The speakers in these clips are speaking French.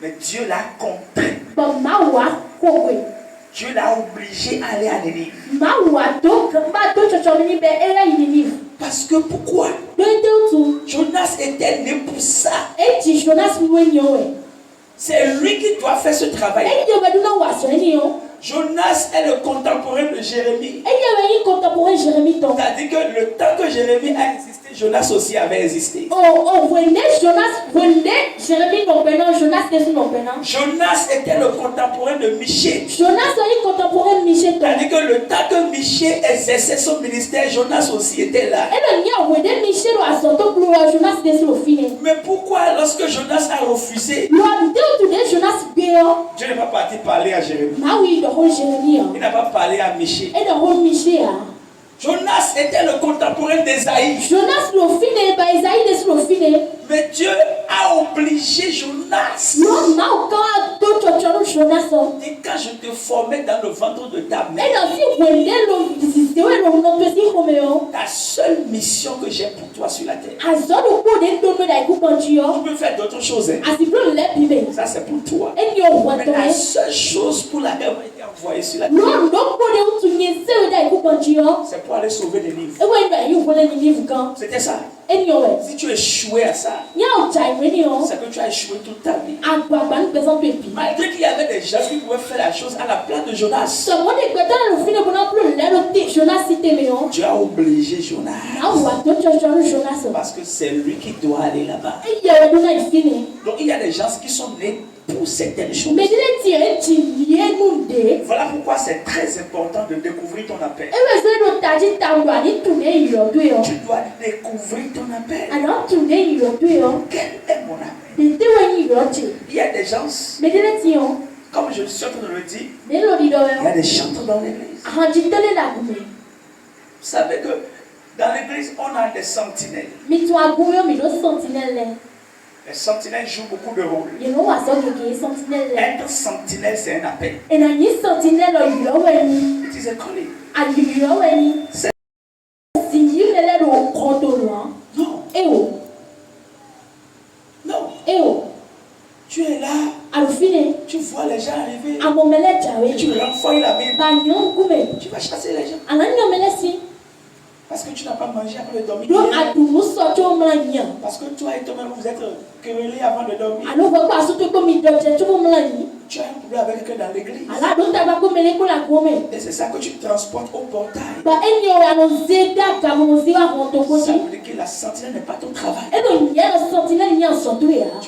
Mais Dieu l'a contraint. Dieu l'a obligé à aller à Nénive. Parce que pourquoi? Jonas était né pour ça. C'est lui qui doit faire ce travail. Jonas est le contemporain de Jérémie. C'est-à-dire que le temps que Jérémie a existé, Jonas aussi avait existé. Jonas était le contemporain de Michée. C'est-à-dire que le temps que Michée exerçait son ministère, Jonas aussi était là. Mais pourquoi lorsque Jonas a refusé, Dieu n'est pas parti parler à Jérémie? Il n'a pas parlé à Michée. Jonas était le contemporain d'Ésaïe. Mais Dieu a obligé Jonas. Et quand je te formais dans le ventre de ta mère, ta seule mission que j'ai pour toi sur la terre, tu peux faire d'autres choses. Ça c'est pour toi. Mais la seule chose pour laquelle on a été envoyé sur la terre, c'est pour aller sauver les livres. C'était ça. Si tu échouais à ça, c'est que tu as échoué toute ta vie. Malgré qu'il y avait des gens qui pouvaient faire la chose à la place de Jonas, Dieu a obligé Jonas. Parce que c'est lui qui doit aller là-bas. Donc il y a des gens qui sont nés pour certaines choses. Voilà pourquoi c'est très important de découvrir ton appel. Tu dois découvrir ton appel. Quel est mon appel? Il y a des gens, comme je suis en train de le dire, il y a des chanteurs dans l'église. Vous savez que dans l'église, on a des sentinelles. Les sentinelles jouent beaucoup de rôles. Être sentinelle, c'est un appel. It is a calling. C'est non. Tu es là. Tu vois les gens arriver. Tu renvoies la main. Tu vas chasser les gens. Parce que tu n'as pas mangé avant de dormir. Parce que toi et toi-même vous êtes querellés avant de dormir. Tu as un problème avec quelqu'un dans l'église. Et c'est ça que tu transportes au portail. Ça veut dire que la sentinelle n'est pas ton travail. Tu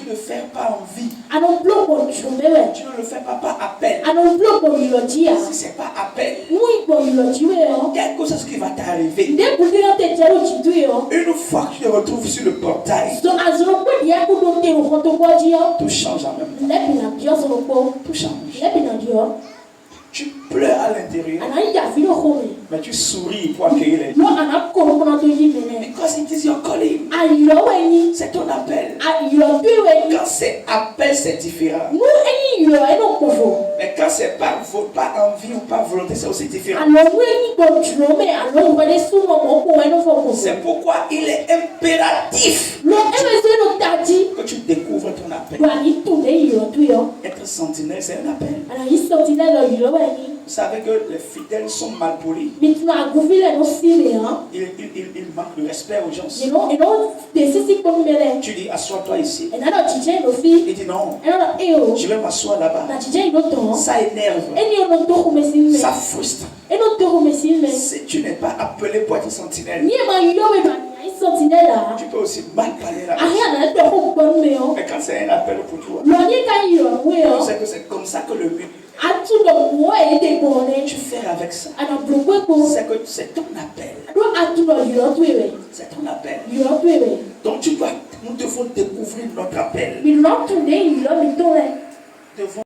ne le fais pas en vie. Tu ne le fais pas par appel. Si ce n'est pas appel, quelque chose qui va t'arriver. Une fois que tu te retrouves sur le portail, tout change en même temps. Tout change. Tu pleures à l'intérieur, mais tu souris pour accueillir les gens. Because it is your calling. C'est ton appel. Quand c'est appel, c'est différent. Mais quand c'est pas envie ou pas volonté, c'est aussi différent. C'est pourquoi il est impératif que tu découvres ton appel. Être sentinelle, c'est un appel. Vous savez que les fidèles sont mal polis. Ils manquent de respect aux gens. Tu dis, assois-toi ici. Il dit non, je vais m'asseoir là-bas. Ça énerve. Ça frustre. Si tu n'es pas appelé pour être sentinelle, tu peux aussi mal parler là. Mais quand c'est un appel pour toi, tu sais que c'est comme ça que le but. Tu fais avec ça. C'est que c'est ton appel. C'est ton appel. Donc nous devons découvrir notre appel. Nous devons